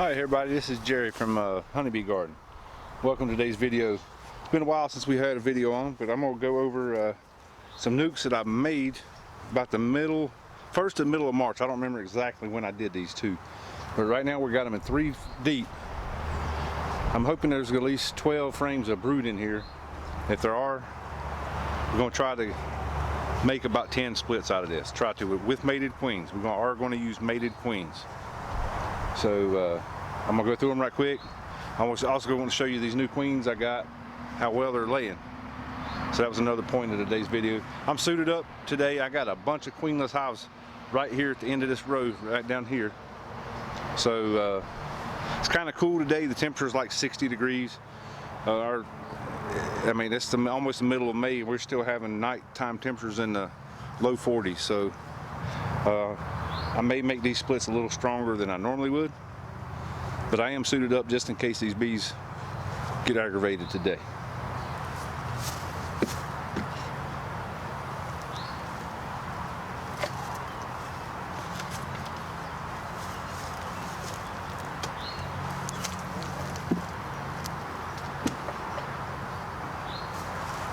Alright everybody, this is Jerry from Honeybee Garden. Welcome to today's video. It's been a while since we had a video on, but I'm going to go over some nukes that I made about the first to middle of March. I don't remember exactly when I did these two, but right now we got them in 3 deep. I'm hoping there's at least 12 frames of brood in here. If there are, we're going to try to make about 10 splits out of this. Try to with mated queens. We are going to use mated queens. So I'm gonna go through them right quick. I'm also going to show you these new queens I got, how well they're laying. So that was another point of today's video. I'm suited up today. I got a bunch of queenless hives right here at the end of this row, right down here. So it's kind of cool today. The temperature is like 60 degrees. I mean, it's almost the middle of May. We're still having nighttime temperatures in the low 40s. So I may make these splits a little stronger than I normally would, but I am suited up just in case these bees get aggravated today.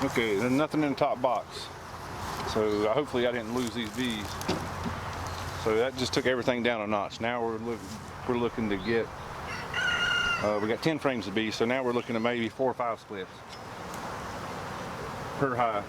Okay, there's nothing in the top box, so hopefully I didn't lose these bees. So that just took everything down a notch. Now we're looking to get, we got 10 frames of bees, so now we're looking at maybe 4 or 5 splits per hive.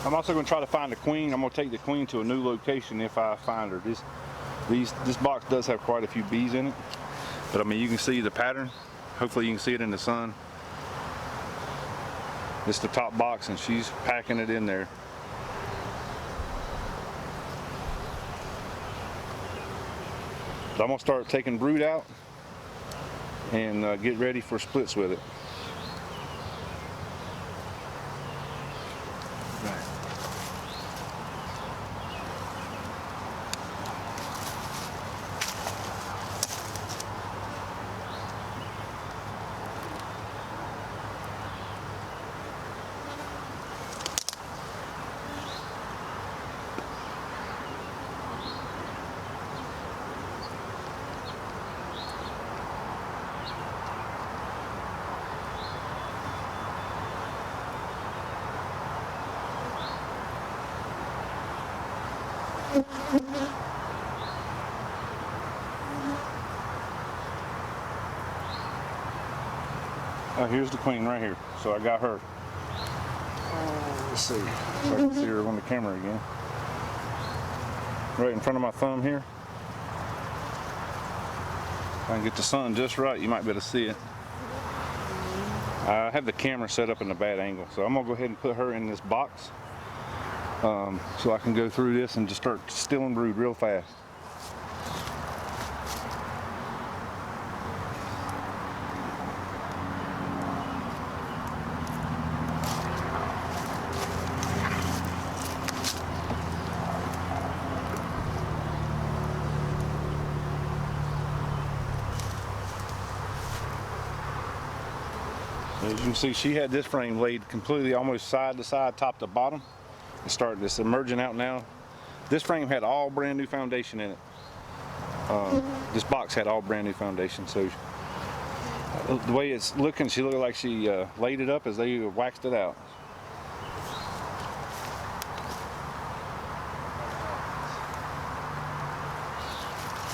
I'm also going to try to find a queen. I'm going to take the queen to a new location if I find her. This box does have quite a few bees in it, but I mean, you can see the pattern. Hopefully you can see it in the sun. It's the top box and she's packing it in there. But I'm going to start taking brood out and get ready for splits with it. Here's the queen right here. So I got her. Let's see if I can see her on the camera again. Right in front of my thumb here. If I can get the sun just right, you might be able to see it. I have the camera set up in a bad angle, so I'm gonna go ahead and put her in this box so I can go through this and just start stealing brood real fast. As you can see, she had this frame laid completely almost side to side, top to bottom. It's emerging out now. This frame had all brand new foundation in it. This box had all brand new foundation. So the way it's looking, she looked like she laid it up as they waxed it out.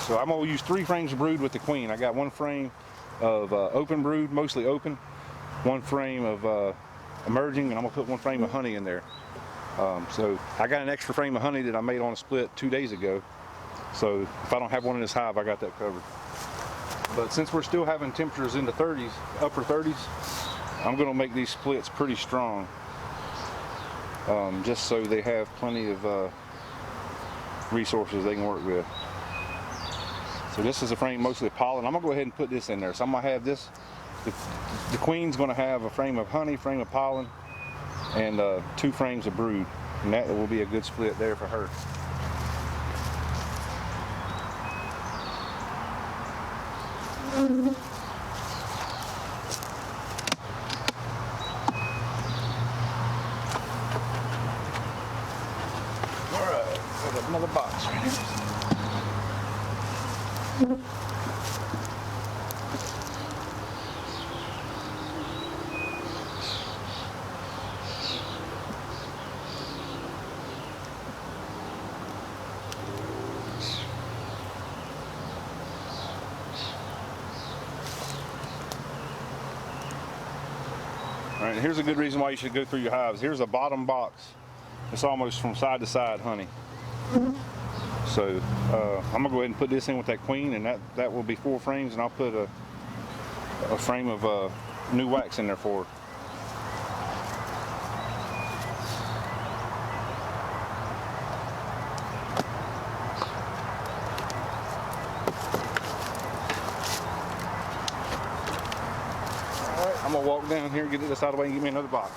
So I'm gonna use 3 frames of brood with the queen. I got 1 frame of open brood, mostly open. 1 frame of emerging, and I'm gonna put 1 frame of honey in there. So I got an extra frame of honey that I made on a split 2 days ago. So if I don't have one in this hive, I got that covered. But since we're still having temperatures in the 30s, upper 30s, I'm gonna make these splits pretty strong. just so they have plenty of resources they can work with. So this is a frame mostly of pollen. I'm gonna go ahead and put this in there. So I'm gonna have this, the queen's gonna have a frame of honey, frame of pollen, and 2 frames of brood. And that will be a good split there for her. Alright, got another box right here. All right, here's a good reason why you should go through your hives. Here's a bottom box. It's almost from side to side honey. So I'm gonna go ahead and put this in with that queen, and that will be 4 frames, and I'll put a frame of new wax in there for her. I'm gonna walk down here, get this out of the way, and get me another box.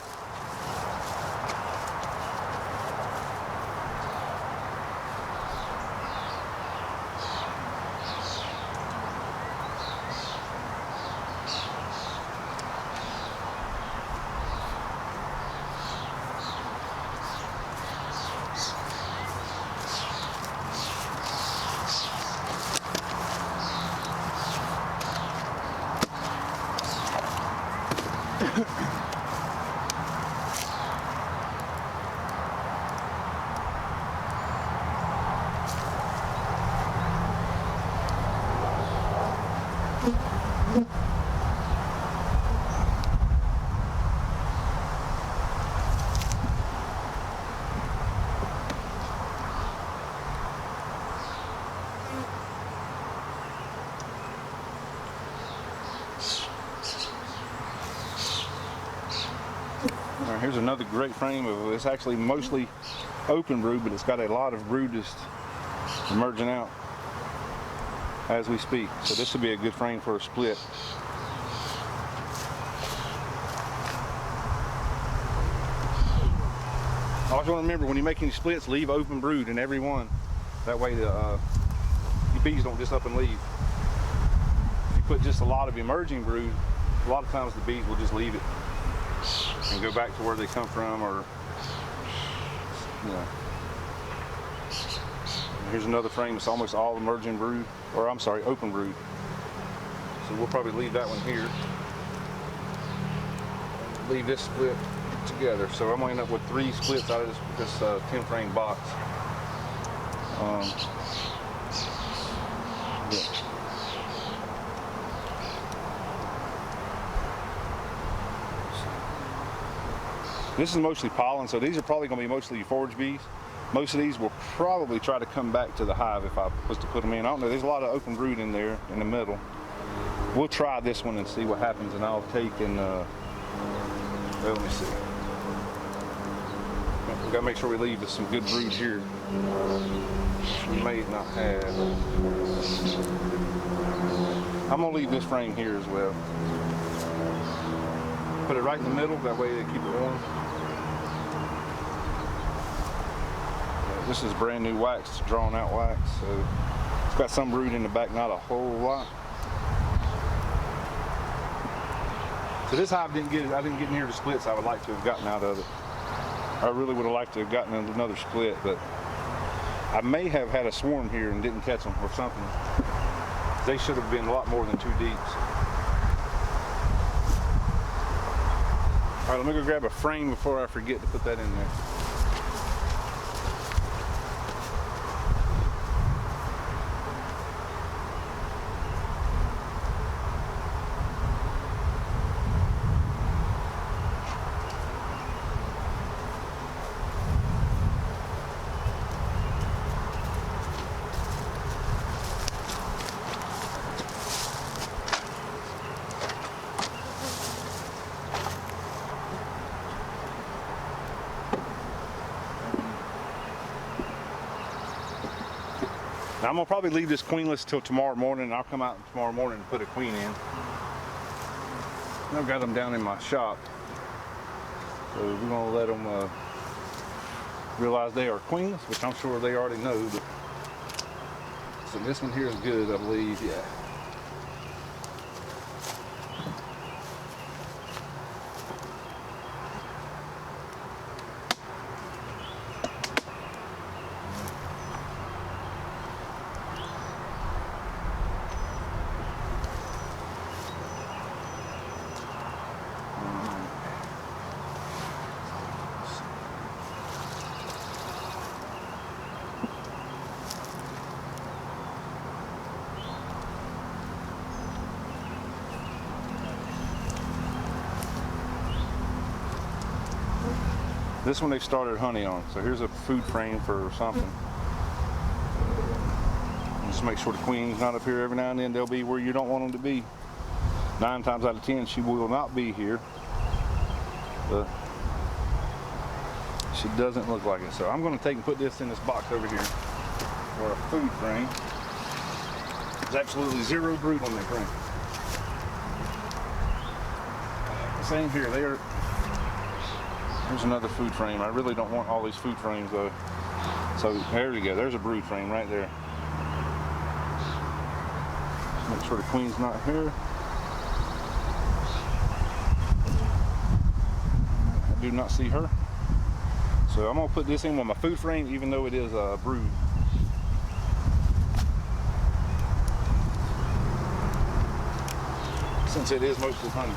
All right, here's another great frame of, it's actually mostly open brood, but it's got a lot of brood just emerging out as we speak. So this would be a good frame for a split. Always want to remember, when you're making splits, leave open brood in every one. That way your bees don't just up and leave. If you put just a lot of emerging brood, a lot of times the bees will just leave it and go back to where they come from, or, you know. Here's another frame. It's almost all emerging brood, or I'm sorry, open brood. So we'll probably leave that one here. Leave this split together. So I'm gonna end up with 3 splits out of this 10 frame box. Yeah. This is mostly pollen, so these are probably going to be mostly forage bees. Most of these will probably try to come back to the hive if I was to put them in. I don't know, there's a lot of open brood in there in the middle. We'll try this one and see what happens, and I'll take and, well, let me see. We've got to make sure we leave some good brood here. We may not have. I'm going to leave this frame here as well. Put it right in the middle, that way they keep it warm. This is brand new wax, drawn out wax, so it's got some brood in the back, not a whole lot. So this hive I didn't get near the splits I would like to have gotten out of it. I really would have liked to have gotten another split, but I may have had a swarm here and didn't catch them or something. They should have been a lot more than 2 deep. All right, let me go grab a frame before I forget to put that in there. Now I'm gonna probably leave this queenless till tomorrow morning, and I'll come out tomorrow morning and put a queen in. I've got them down in my shop, so we're gonna let them realize they are queenless, which I'm sure they already know. But so this one here is good, I believe. Yeah. This one they started honey on, so here's a food frame for something. Just make sure the queen's not up here. Every now and then they'll be where you don't want them to be. 9 times out of 10 she will not be here, but she doesn't look like it. So I'm going to take and put this in this box over here for a food frame. There's absolutely zero brood on that frame. Same here. There's another food frame. I really don't want all these food frames though. So there we go. There's a brood frame right there. Make sure the queen's not here. I do not see her. So I'm gonna put this in with my food frame, even though it is a brood. Since it is mostly honey.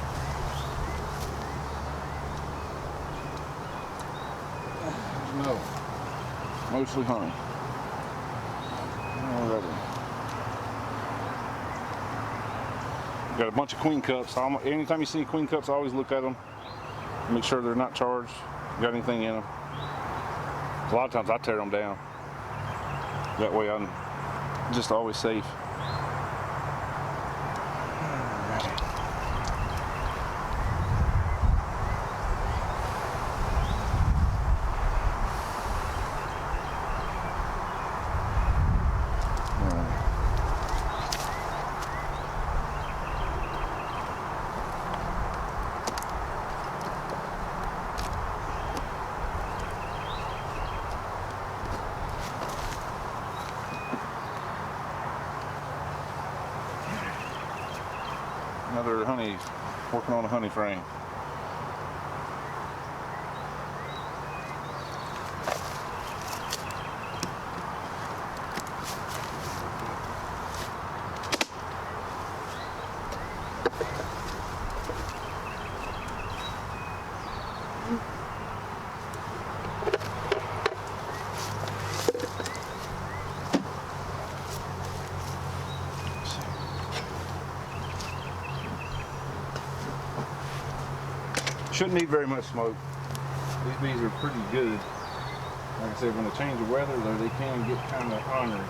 No, mostly honey. Alrighty. Got a bunch of queen cups. Anytime you see queen cups, I always look at them, make sure they're not charged, got anything in them. A lot of times I tear them down. That way I'm just always safe. Another honey, working on a honey frame. Shouldn't need very much smoke. These bees are pretty good. Like I said, when they change the weather, though, they can get kind of ornery.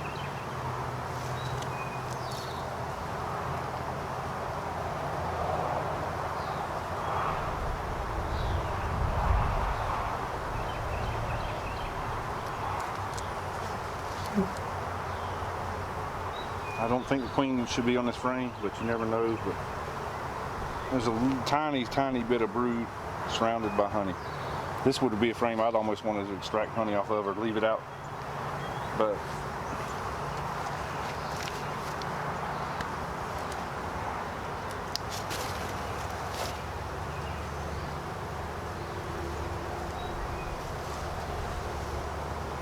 I don't think the queen should be on this frame, but you never know. But there's a tiny, tiny bit of brood surrounded by honey. This would be a frame I'd almost want to extract honey off of or leave it out. But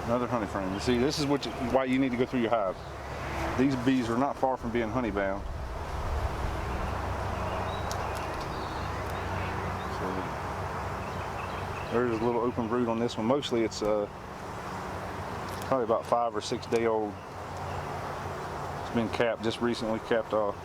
another honey frame. You see, this is why you need to go through your hive. These bees are not far from being honey bound. There's a little open brood on this one. Mostly it's probably about 5 or 6 day old. It's been capped, just recently capped off.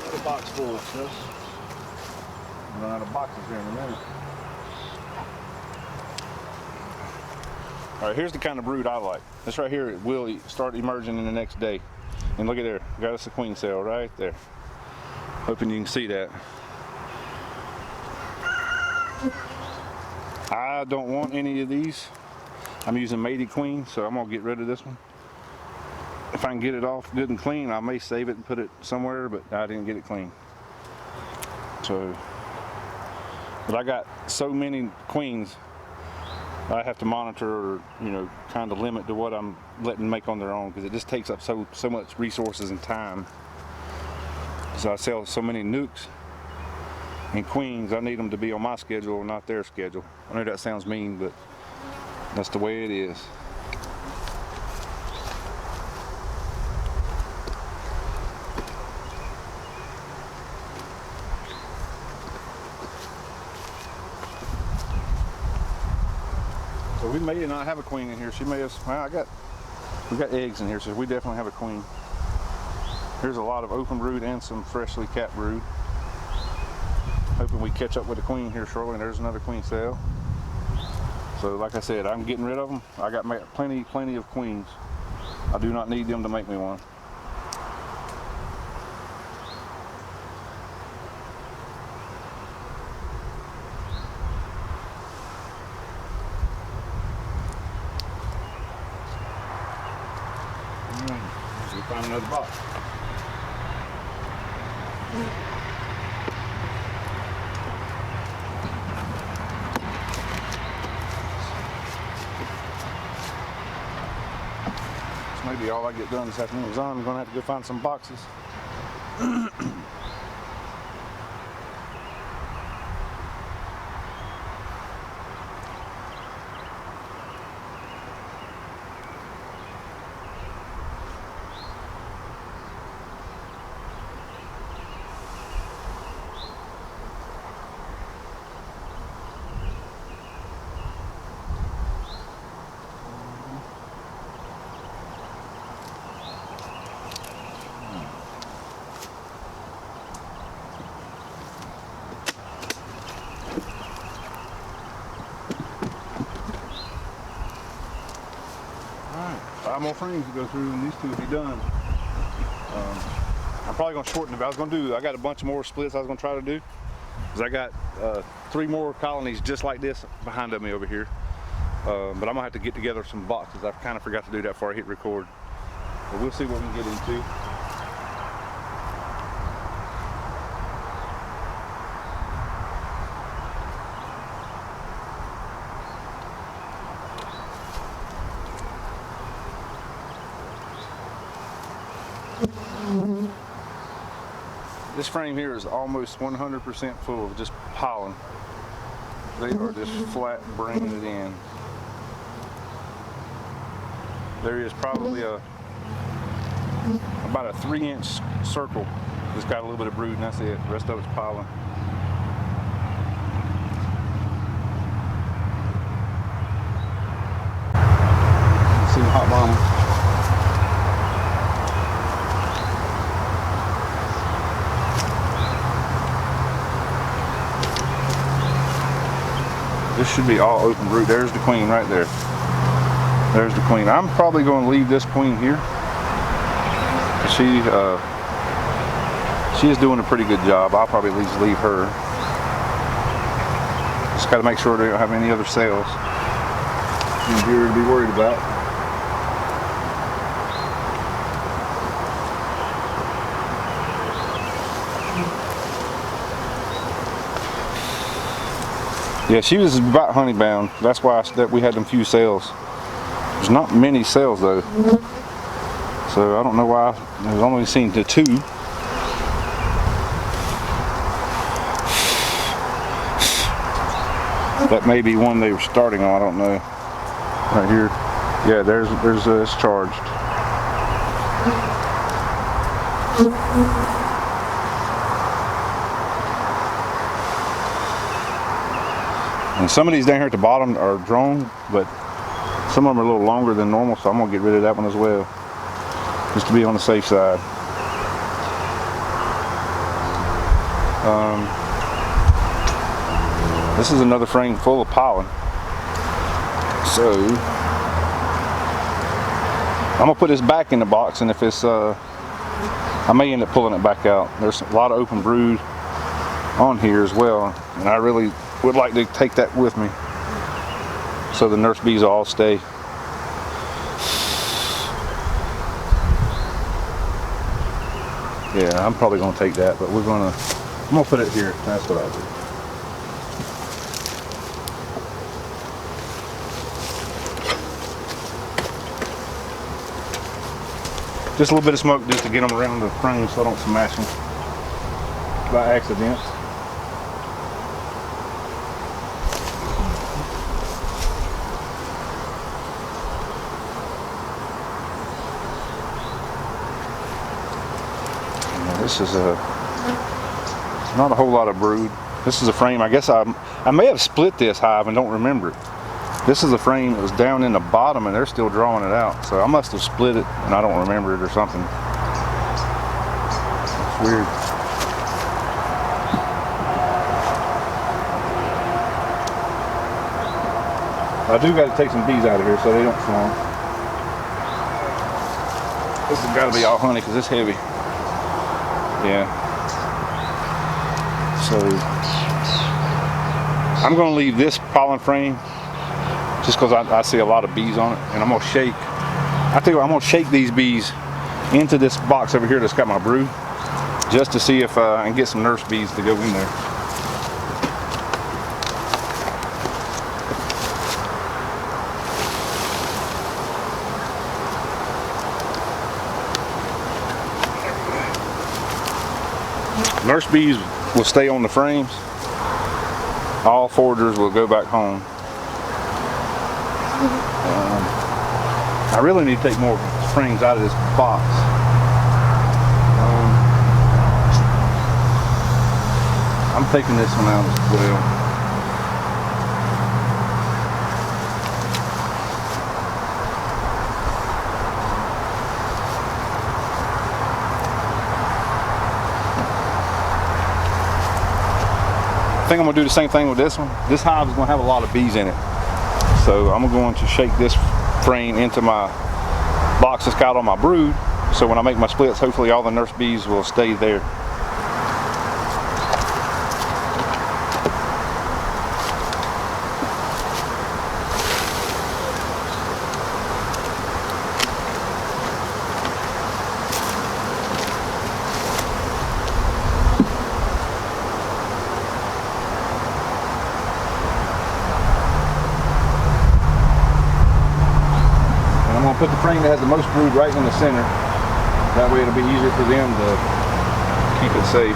Another box full of stuff. We'll run out of boxes here in a minute. All right, here's the kind of brood I like. This right here will start emerging in the next day. And look at there, got us a queen cell right there. Hoping you can see that. I don't want any of these. I'm using mated queen, so I'm gonna get rid of this one. If I can get it off good and clean, I may save it and put it somewhere, but I didn't get it clean. So, but I got so many queens, I have to monitor, or, you know, kind of limit to what I'm letting make on their own, because it just takes up so much resources and time. So I sell so many nukes and queens, I need them to be on my schedule, not their schedule. I know that sounds mean, but that's the way it is. So we may not have a queen in here. She may have, well, we got eggs in here, so we definitely have a queen. Here's a lot of open brood and some freshly capped brood. Hoping we catch up with the queen here shortly, and there's another queen cell. So like I said, I'm getting rid of them. I got plenty of queens. I do not need them to make me one. Let's find another box. This may be all I get done this afternoon, because I'm going to have to go find some boxes. Alright, 5 more frames to go through, and these 2 will be done. I'm probably going to shorten it. I got a bunch more splits I was going to try to do, because I got 3 more colonies just like this behind of me over here. But I'm going to have to get together some boxes. I kind of forgot to do that before I hit record. But we'll see what we can get into. This frame here is almost 100% full of just pollen. They are just flat bringing it in. There is probably about a 3-inch circle that's got a little bit of brood, and that's it. The rest of it's pollen. See the hot bomb. This should be all open brood. There's the queen right there. There's the queen. I'm probably going to leave this queen here. She is doing a pretty good job. I'll probably at least leave her. Just got to make sure they don't have any other cells in here to be worried about. Yeah, she was about honey bound. That's why we had them few cells. There's not many cells though, so I don't know why I've only seen the 2. That may be one they were starting on. I don't know. Right here, yeah. There's it's charged. And some of these down here at the bottom are drone, but some of them are a little longer than normal, so I'm going to get rid of that one as well, just to be on the safe side. This is another frame full of pollen. So I'm going to put this back in the box, and if it's I may end up pulling it back out. There's a lot of open brood on here as well, and I really would like to take that with me so the nurse bees will all stay. Yeah, I'm probably going to take that, but I'm going to put it here. That's what I'll do. Just a little bit of smoke just to get them around the frame so I don't smash them by accident. Now this is not a whole lot of brood. This is a frame. I guess I may have split this hive and don't remember it. This is a frame that was down in the bottom and they're still drawing it out. So I must have split it and I don't remember it or something. It's weird. I do got to take some bees out of here so they don't swarm. This has got to be all honey because it's heavy. Yeah. So I'm going to leave this pollen frame just because I see a lot of bees on it, and I'm going to shake. I think I'm going to shake these bees into this box over here that's got my brood, just to see if I can get some nurse bees to go in there. Nurse bees will stay on the frames. All foragers will go back home. I really need to take more frames out of this box. I'm taking this one out as well. I think I'm going to do the same thing with this one. This hive is going to have a lot of bees in it. So I'm going to shake this frame into my box that's got all my brood. So when I make my splits, hopefully all the nurse bees will stay there. Put the frame that has the most brood right in the center. That way it'll be easier for them to keep it safe.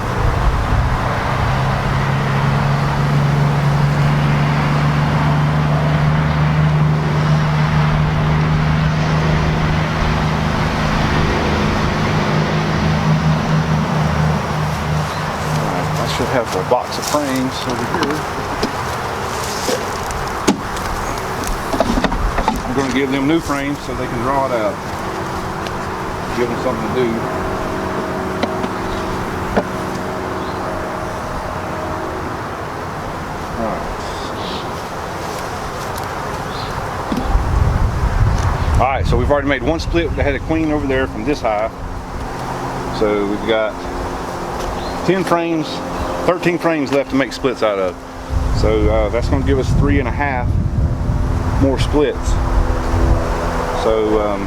Alright, I should have a box of frames over here. I'm going to give them new frames so they can draw it out. Give them something to do. Alright, so we've already made one split. We had a queen over there from this hive. So we've got 10 frames, 13 frames left to make splits out of. So that's going to give us 3.5 more splits. So I'm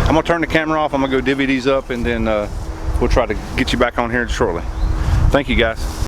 going to turn the camera off. I'm going to go divvy these up, and then we'll try to get you back on here shortly. Thank you, guys.